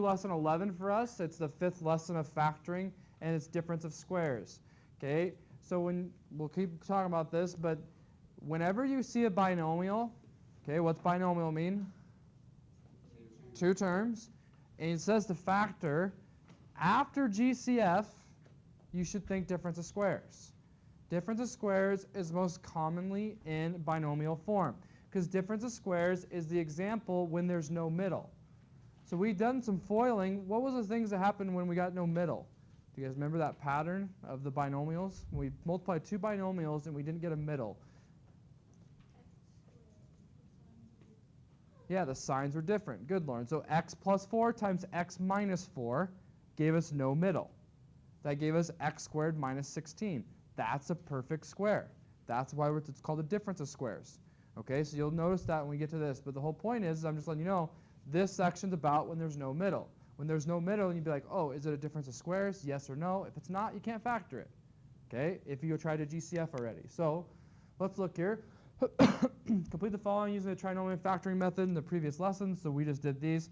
lesson 11 for us. It's the 5th lesson of factoring, and it's difference of squares. Okay, so we'll keep talking about this, but whenever you see a binomial, okay, what's binomial mean? Two terms. And it says to factor, after GCF, you should think difference of squares. Difference of squares is most commonly in binomial form, because difference of squares is the example when there's no middle. So we've done some foiling. What was the things that happened when we got no middle? Do you guys remember that pattern of the binomials? We multiplied two binomials and we didn't get a middle. Yeah, the signs were different. Good, Lauren. So x plus 4 times x minus 4 gave us no middle. That gave us x squared minus 16. That's a perfect square. That's why it's called a difference of squares. Okay, so you'll notice that when we get to this. But the whole point is, I'm just letting you know, this section's about when there's no middle. When there's no middle, you'd be like, oh, is it a difference of squares? Yes or no. If it's not, you can't factor it. Okay, if you tried a GCF already. So let's look here. Complete the following using the trinomial factoring method in the previous lessons. So we just did these.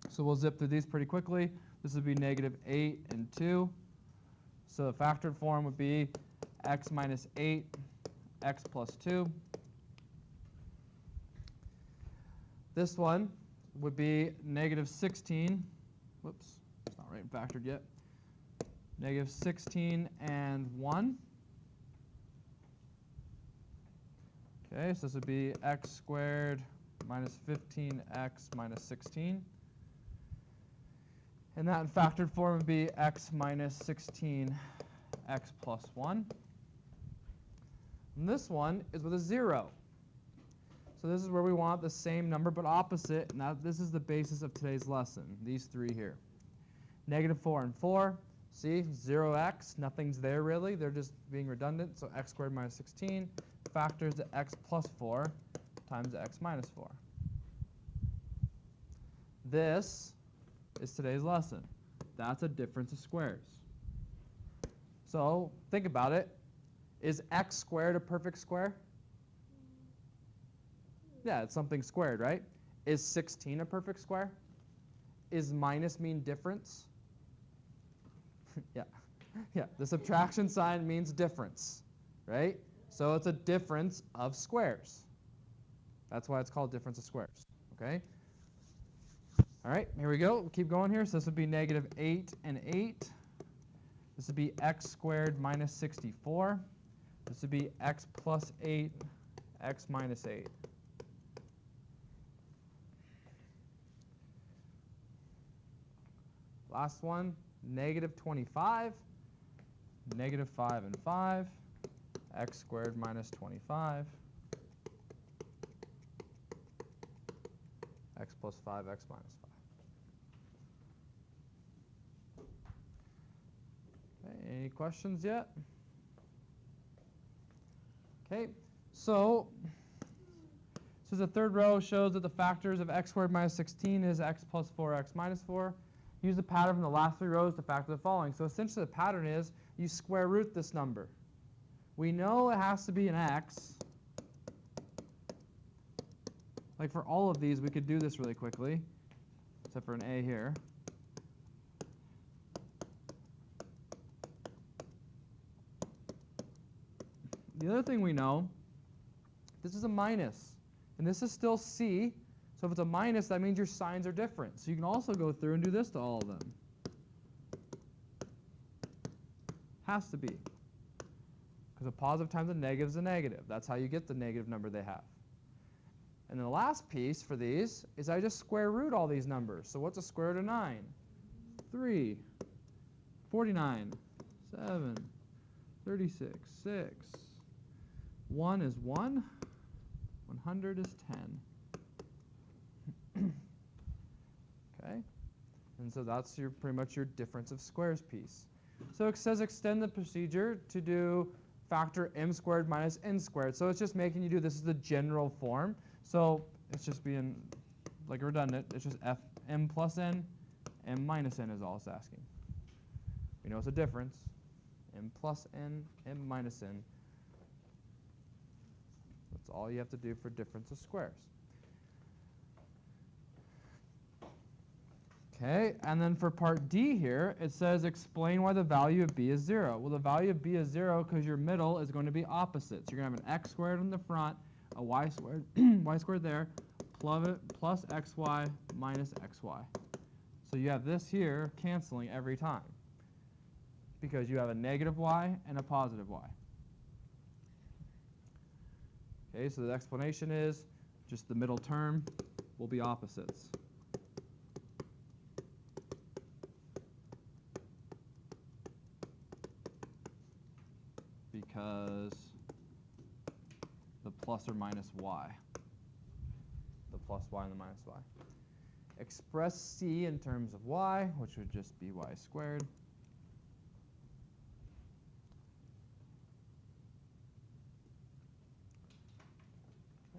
So we'll zip through these pretty quickly. This would be -8 and 2. So the factored form would be x minus 8, x plus 2. This one would be -16. Whoops, it's not right and factored yet. -16 and 1. Okay, so this would be x squared minus 15x minus 16. And that in factored form would be x minus 16, x plus 1. And this one is with a 0. So this is where we want the same number but opposite, and this is the basis of today's lesson, these three here. -4 and 4. See, 0x, nothing's there really. They're just being redundant. So x squared minus 16 factors to x plus 4 times x minus 4. This is today's lesson. That's a difference of squares. So think about it. Is x squared a perfect square? Yeah, it's something squared, right? Is 16 a perfect square? Is minus mean difference? Yeah. Yeah, the subtraction sign means difference, right? So it's a difference of squares. That's why it's called difference of squares, okay? All right, here we go. We'll keep going here. So this would be -8 and 8. This would be x squared minus 64. This would be x plus 8, x minus 8. Last one, -25, -5 and 5, x squared minus 25, x plus 5, x minus 5. Okay, any questions yet? Okay, so the third row shows that the factors of x squared minus 16 is x plus 4, x minus 4. Use the pattern from the last three rows to factor the following. So essentially the pattern is you square root this number. We know it has to be an x. Like for all of these, we could do this really quickly, except for an a here. The other thing we know, this is a minus, and this is still c. So if it's a minus, that means your signs are different. So you can also go through and do this to all of them. Has to be. Because a positive times a negative is a negative. That's how you get the negative number they have. And then the last piece for these is I just square root all these numbers. So what's a square root of 9? 3, 49, 7, 36, 6. 1 is 1. 100 is 10. Okay, and so that's pretty much your difference of squares piece. So it says extend the procedure to do factor m squared minus n squared. So it's just making you do this is the general form. So it's just being like redundant. It's just m plus n, m minus n is all it's asking. We know it's a difference. M plus n, m minus n. That's all you have to do for difference of squares. Okay, and then for part D here, it says explain why the value of b is 0. Well, the value of b is 0 because your middle is going to be opposite. So you're going to have an x squared in the front, a y squared, y squared there, plus xy minus xy. So you have this here canceling every time because you have a negative y and a positive y. Okay, so the explanation is just the middle term will be opposites. Because the plus or minus y. The plus y and the minus y. Express c in terms of y, which would just be y squared.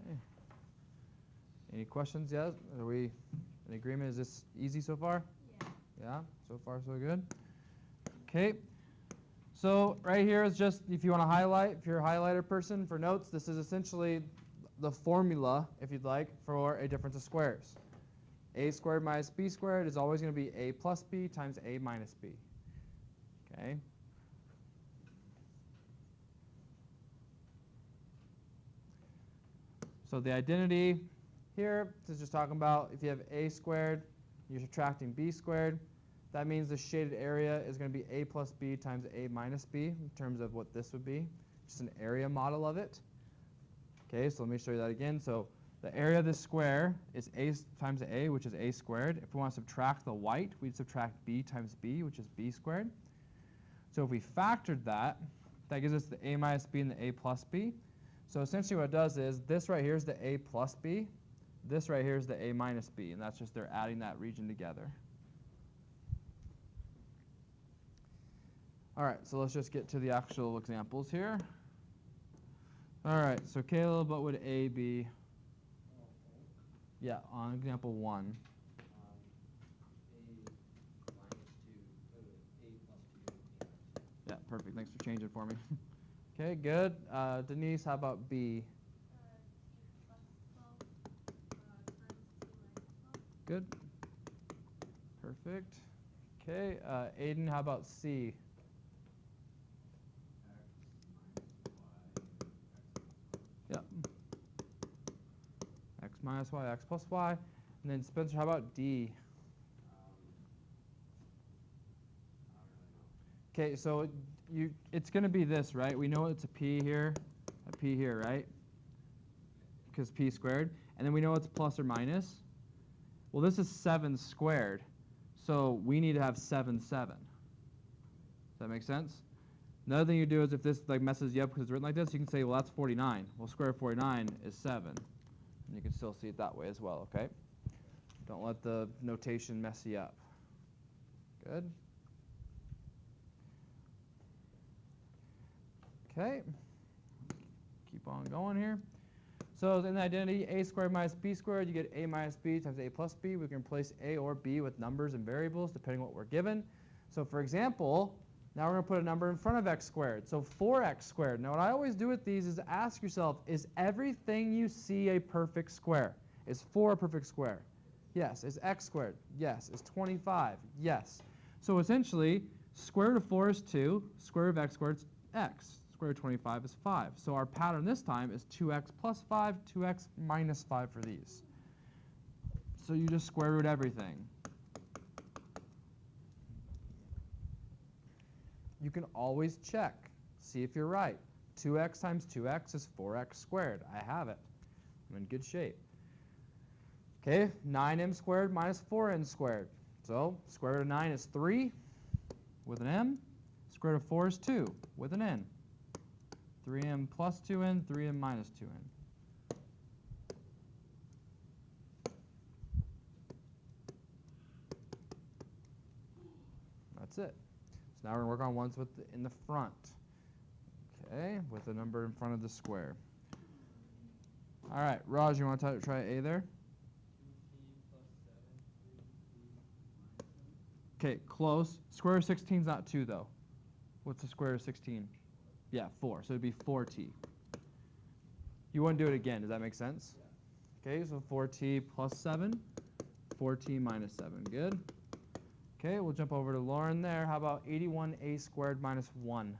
Okay. Any questions yet? Are we in agreement? Is this easy so far? Yeah. Yeah? So far so good? Okay. So right here is just, if you want to highlight, if you're a highlighter person for notes, this is essentially the formula, if you'd like, for a difference of squares. A squared minus b squared is always going to be a plus b times a minus b. Okay? So the identity here is just talking about if you have a squared, you're subtracting b squared. That means the shaded area is going to be a plus b times a minus b in terms of what this would be. Just an area model of it. Okay, so let me show you that again. So the area of this square is a times a, which is a squared. If we want to subtract the white, we'd subtract b times b, which is b squared. So if we factored that, that gives us the a minus b and the a plus b. So essentially what it does is this right here is the a plus b. This right here is the a minus b, and that's just they're adding that region together. All right, so let's just get to the actual examples here. All right, so Caleb, what would A be? Yeah, on example 1. A minus 2, A plus 2. Yeah, perfect. Thanks for changing for me. Okay, good. Denise, how about B? Good. Perfect. Okay, Aiden, how about C? Yep. X minus y, x plus y. And then Spencer, how about D? Okay, so it's going to be this, right? We know it's a p here, right? Because p squared. And then we know it's plus or minus. Well, this is 7 squared. So we need to have 7, 7. Does that make sense? Another thing you do is if this like messes you up because it's written like this, you can say, well, that's 49. Well, square root of 49 is 7. And you can still see it that way as well, okay? Don't let the notation mess you up. Good. Okay. Keep on going here. So in the identity, a squared minus b squared, you get a minus b times a plus b. We can replace a or b with numbers and variables depending on what we're given. So for example, now we're going to put a number in front of x squared. So 4x squared. Now what I always do with these is ask yourself, is everything you see a perfect square? Is 4 a perfect square? Yes. Is x squared? Yes. Is 25? Yes. So essentially, square root of 4 is 2. Square root of x squared is x. Square root of 25 is 5. So our pattern this time is 2x plus 5, 2x minus 5 for these. So you just square root everything. You can always check, see if you're right. 2x times 2x is 4x squared. I have it. I'm in good shape. Okay, 9m squared minus 4n squared. So square root of 9 is 3 with an m. Square root of 4 is 2 with an n. 3m plus 2n, 3m minus 2n. That's it. So now we're going to work on ones with in the front. Okay, with the number in front of the square. All right, Raj, you want to try A there? 2t plus 7, 3t minus 7. Okay, close. Square root of 16 is not 2, though. What's the square root of 16? Yeah, 4. So it'd be 4t. You wouldn't do it again. Does that make sense? Yeah. Okay, so 4t plus 7, 4t minus 7. Good. Okay, we'll jump over to Lauren there. How about 81a squared minus 1?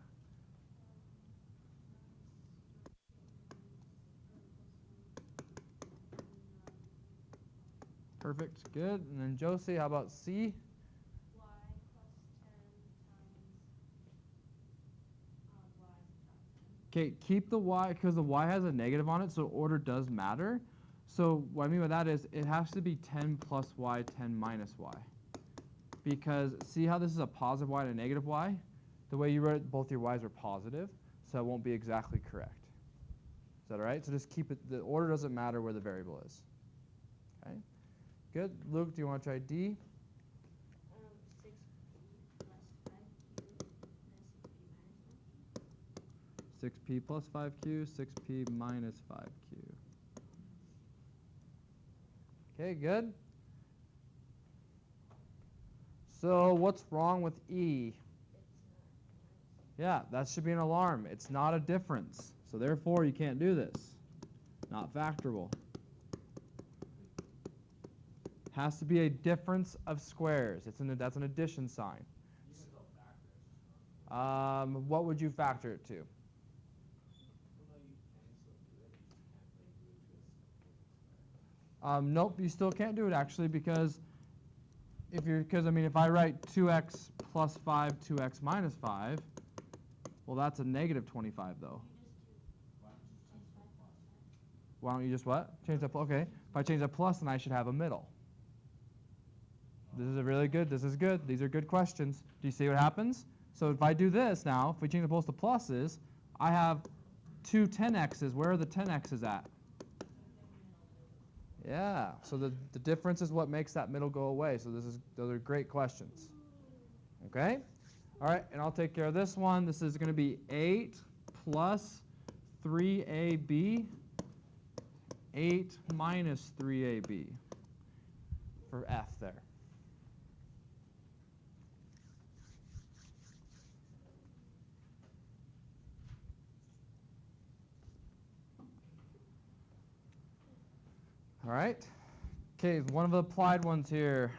Perfect, good. And then Josie, how about C? Y plus 10 times y subtract 10. Okay, keep the y, because the y has a negative on it, so order does matter. So what I mean by that is it has to be 10 plus y, 10 minus y. Because see how this is a positive y and a negative y? The way you wrote it, both your y's are positive, so it won't be exactly correct. Is that all right? So just keep it, the order doesn't matter where the variable is. Okay, good. Luke, do you want to try D? 6p plus 5q, 6p plus 5q, 6p minus 5q. Okay, good. So what's wrong with E? Yeah, that should be an alarm. It's not a difference. So therefore, you can't do this. Not factorable. Has to be a difference of squares. That's an addition sign. What would you factor it to? Nope, you still can't do it actually because if I write 2x plus 5, 2x minus 5, well that's a negative 25 though. Why don't you just what? Change that. Okay, if I change that plus, then I should have a middle. This is this is good. These are good questions. Do you see what happens? So if I do this now, if we change the both to pluses, I have two 10x's. Where are the 10x's at? Yeah, so the difference is what makes that middle go away. So those are great questions. Okay? All right, and I'll take care of this one. This is going to be 8 plus 3ab, 8 minus 3ab for F there. All right. Okay, one of the applied ones here.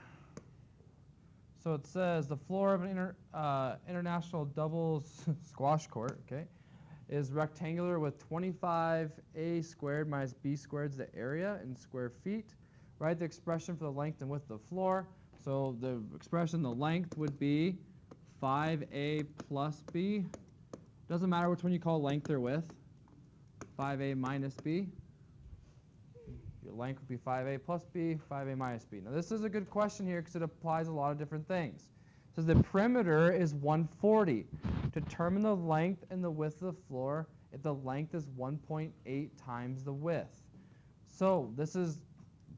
So it says the floor of an international doubles squash court, okay, is rectangular with 25a squared minus b squared is the area in square feet. Write the expression for the length and width of the floor. So the expression, the length would be 5a plus b. Doesn't matter which one you call length or width. 5a minus b. Your length would be 5a plus b, 5a minus b. Now this is a good question here because it applies a lot of different things. It says the perimeter is 140. Determine the length and the width of the floor if the length is 1.8 times the width. So this is,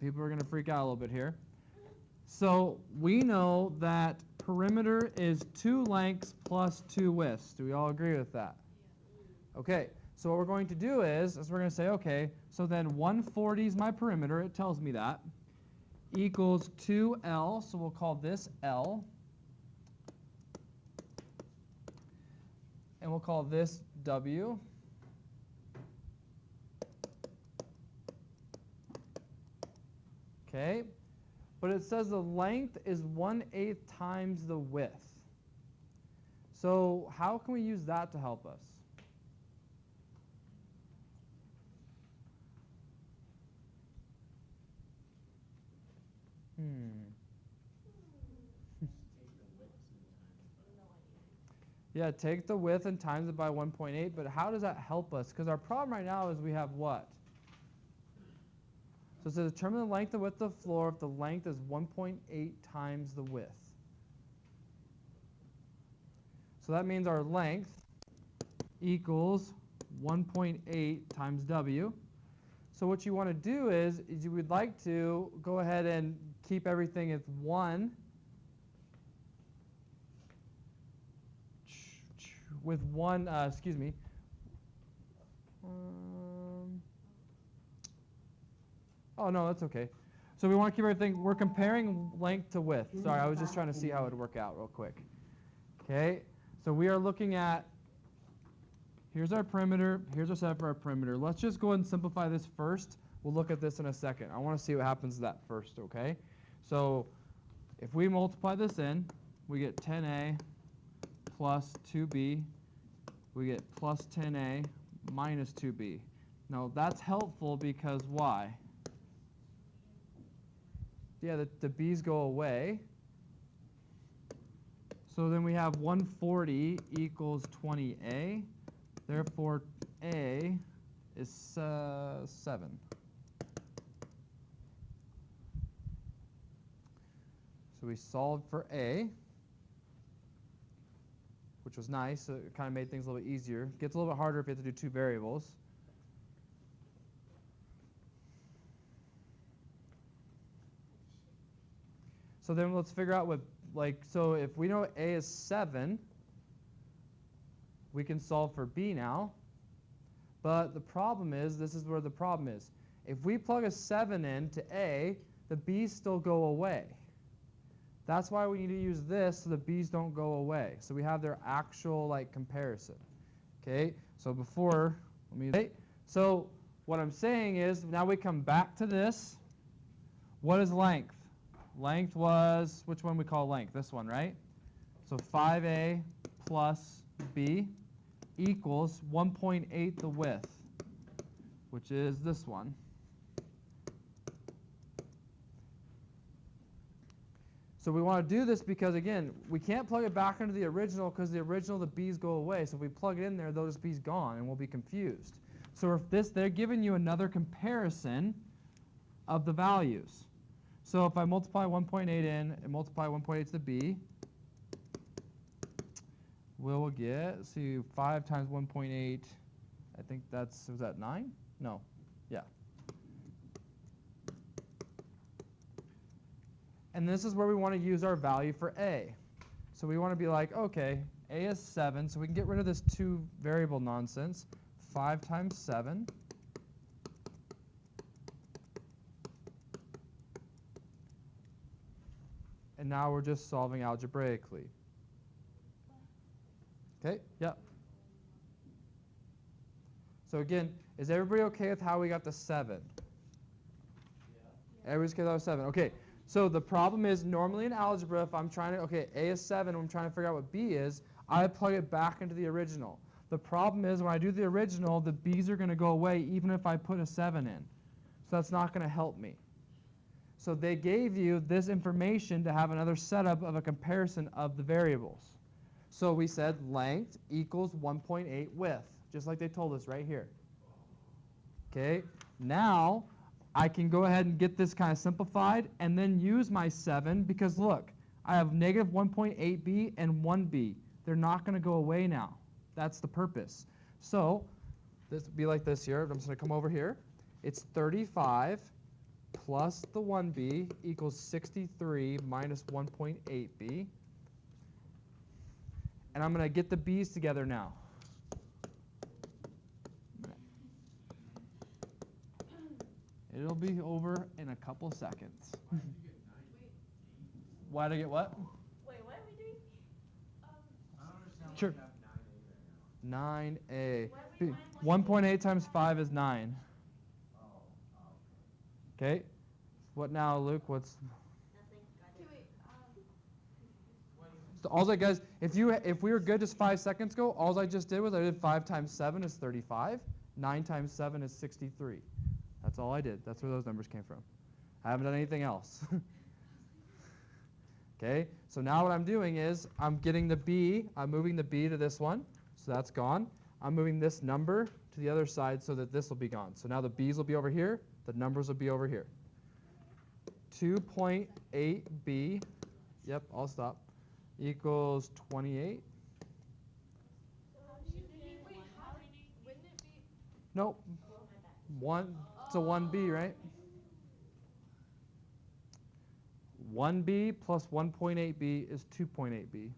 people are going to freak out a little bit here. So we know that perimeter is 2 lengths plus 2 widths. Do we all agree with that? Okay. So what we're going to do is we're going to say, okay, so then 140 is my perimeter. It tells me that. Equals 2L, so we'll call this L. And we'll call this W. Okay, but it says the length is 1/8 times the width. So how can we use that to help us? Yeah, take the width and times it by 1.8, but how does that help us? Because our problem right now is we have what? So it says determine the length and width of the floor if the length is 1.8 times the width. So that means our length equals 1.8 times W. So what you want to do is you would like to go ahead and keep everything as 1 with 1, excuse me. Oh, no, that's okay. So we want to keep everything, we're comparing length to width. Sorry, I was just trying to see how it would work out real quick. Okay, so we are looking at, here's our perimeter, here's our set for our perimeter. Let's just go ahead and simplify this first. We'll look at this in a second. I want to see what happens to that first, okay? So If we multiply this in, we get 10a plus 2b. We get plus 10a minus 2b. Now that's helpful because why? Yeah, the b's go away. So then we have 140 equals 20a. Therefore, a is 7. So we solved for a, which was nice. So it kind of made things a little bit easier. Gets a little bit harder if you have to do two variables. So then let's figure out what, so if we know a is 7, we can solve for b now. But the problem is, this is where the problem is. If we plug a 7 into a, the b's still go away. That's why we need to use this so the b's don't go away. So we have their actual comparison. Okay, so before, so what I'm saying is, now we come back to this. What is length? Length was, which one we call length? This one, right? So 5a plus b equals 1.8 the width, which is this one. So we want to do this because, again, we can't plug it back into the original because the original, the b's go away. So if we plug it in there, those b's gone, and we'll be confused. So if they're giving you another comparison of the values. So if I multiply 1.8 in and multiply 1.8 to the b, we'll get, see, 5 times 1.8, I think was that 9? No, yeah. And this is where we want to use our value for a. So we want to be like, okay, a is 7, so we can get rid of this 2 variable nonsense. 5 times 7. And now we're just solving algebraically. Okay, yeah. So again, is everybody okay with how we got the 7? Yeah. Everybody's okay with 7. Okay, so the problem is normally in algebra, if I'm trying to, okay, a is 7, I'm trying to figure out what b is, I plug it back into the original. The problem is when I do the original, the b's are going to go away even if I put a 7 in. So that's not going to help me. So they gave you this information to have another setup of a comparison of the variables. So we said length equals 1.8 width, just like they told us right here. Okay, now I can go ahead and get this kind of simplified and then use my 7 because look, I have negative 1.8b and 1b. They're not going to go away now. That's the purpose. So this would be like this here. I'm just going to come over here. It's 35 plus the 1b equals 63 minus 1.8b. And I'm going to get the b's together now. It'll be over in a couple seconds. Why did I get what? Wait, what are we doing? I don't understand Sure. why we have 9A right now. 9a. 1.8 times 5 is 9. Oh, Okay. What now, Luke? What's Nothing. so all that, guys? If we were good just 5 seconds ago, all I just did was I did 5 times 7 is 35. 9 times 7 is 63. That's all I did. That's where those numbers came from. I haven't done anything else. Okay. So now what I'm doing is I'm getting the b. I'm moving the b to this one. So that's gone. I'm moving this number to the other side so that this will be gone. So now the b's will be over here. The numbers will be over here. 2.8b, yep, I'll stop, equals 28. Nope. It's a 1b, right? 1b plus 1.8b is 2.8b.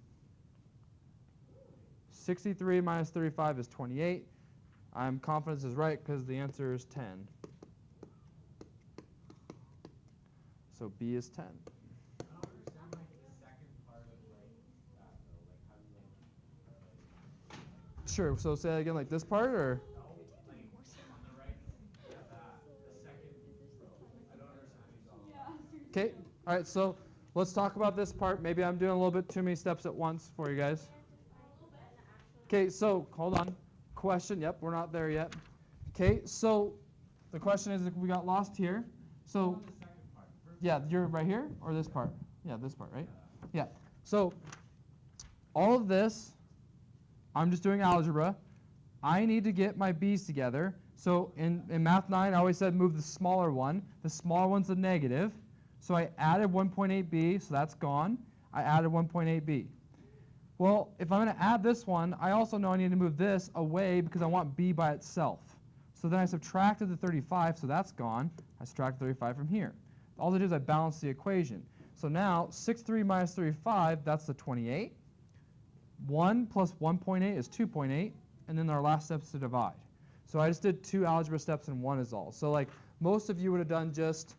63 minus 35 is 28. I'm confident this is right because the answer is 10. So B is 10. I don't understand the second part of that though. How do you Sure. So say that again, like this part, or? No, on the right, the second row. I don't understand what he's all about. Okay. All right. So let's talk about this part. Maybe I'm doing a little bit too many steps at once for you guys. Okay, so hold on. Question, yep, we're not there yet. Okay, so the question is if we got lost here. So, The second part. First yeah, you're right here or this part? Yeah, this part, right? Yeah. So all of this, I'm just doing algebra. I need to get my b's together. So in Math 9, I always said move the smaller one. The smaller one's a negative. So I added 1.8b, so that's gone. I added 1.8b. Well, if I'm going to add this one, I also know I need to move this away because I want b by itself. So then I subtracted the 35, so that's gone. I subtract 35 from here. All I did is I balanced the equation. So now 6.3 minus 35, that's the 28. 1 plus 1.8 is 2.8, and then our last step is to divide. So I just did 2 algebra steps and 1 is all. So like most of you would have done just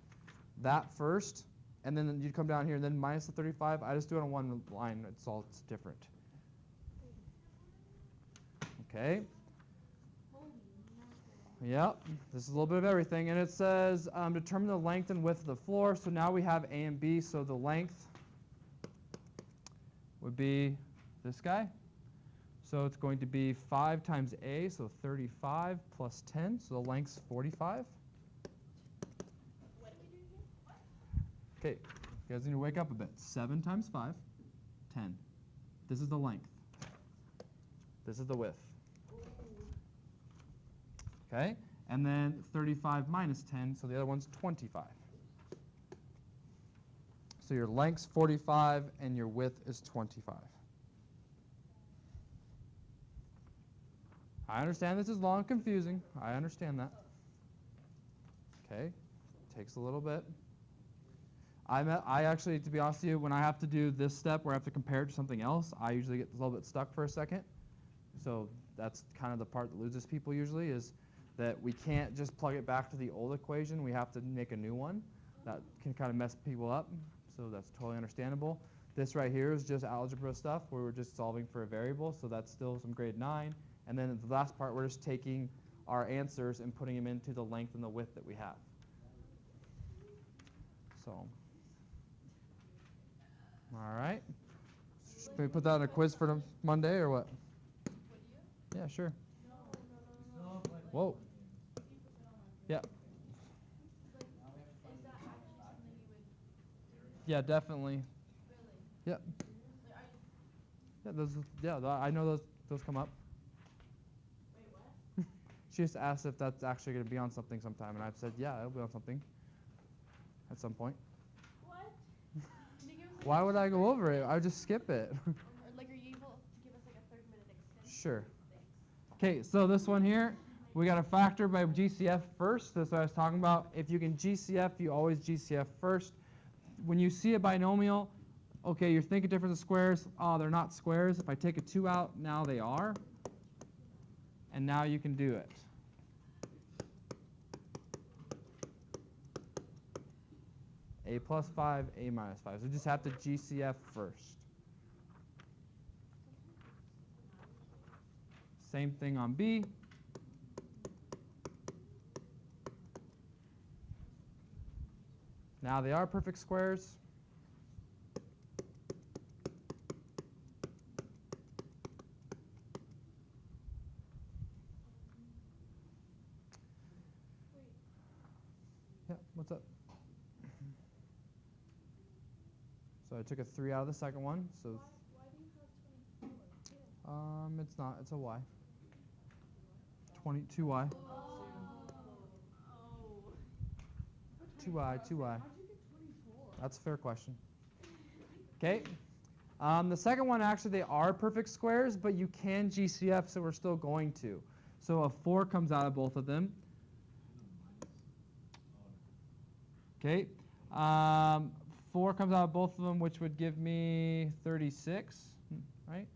that first, and then you'd come down here and then minus the 35. I just do it on one line. It's different. Okay. Yep, this is a little bit of everything. And it says determine the length and width of the floor. So now we have A and B. So the length would be this guy. So it's going to be 5 times A, so 35 plus 10. So the length's 45. What are we doing here? Okay, you guys need to wake up a bit. 7 times 5, 10. This is the length. This is the width. Okay, and then 35 minus 10, so the other one's 25. So your length's 45 and your width is 25. I understand this is long and confusing. I understand that. Okay, takes a little bit. I actually, to be honest with you, when I have to do this step where I have to compare it to something else, I usually get a little bit stuck for a second. So that's kind of the part that loses people usually, is that we can't just plug it back to the old equation. We have to make a new one. That can kind of mess people up, so that's totally understandable. This right here is just algebra stuff where we're just solving for a variable, so that's still some grade 9. And then the last part, we're just taking our answers and putting them into the length and the width that we have. So, all right. Can we put that in a quiz for Monday or what? Yeah, sure. Whoa. Yeah. Yeah, definitely. Yep. Yeah, I know those come up. She just asked if that's actually going to be on something sometime, and I've said, yeah, it'll be on something at some point. What? Why would I go over it? I would just skip it. Like, are you able to give us like a 30-minute extension? Sure. Okay, so this one here, we got to factor by GCF first. That's what I was talking about. If you can GCF, you always GCF first. When you see a binomial, okay, you're thinking difference of squares. Oh, they're not squares. If I take a 2 out, now they are. And now you can do it. A plus 5, A minus 5. So you just have to GCF first. Same thing on B. Now they are perfect squares. Yeah, what's up? So I took a 3 out of the second one. So Why do you have 24? it's not. It's a y. 22y. 2y, 2y. That's a fair question. Okay. The second one, actually, they are perfect squares, but you can GCF, so we're still going to. So a 4 comes out of both of them. Okay. 4 comes out of both of them, which would give me 36, right?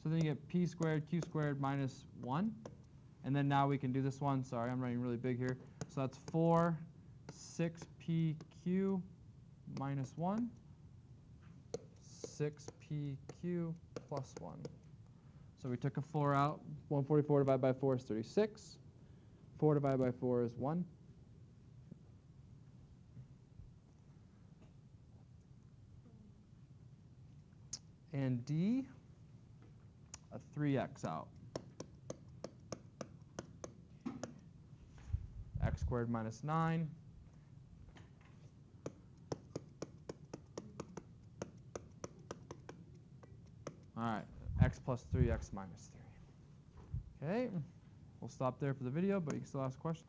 So then you get p squared, q squared minus 1. And then now we can do this one. Sorry, I'm writing really big here. So that's 4, 6pq minus 1, 6pq plus 1. So we took a 4 out. 144 divided by 4 is 36. 4 divided by 4 is 1. And D, a 3x out. X squared minus 9. All right, x plus 3x minus 3. Okay, we'll stop there for the video, but you can still ask questions.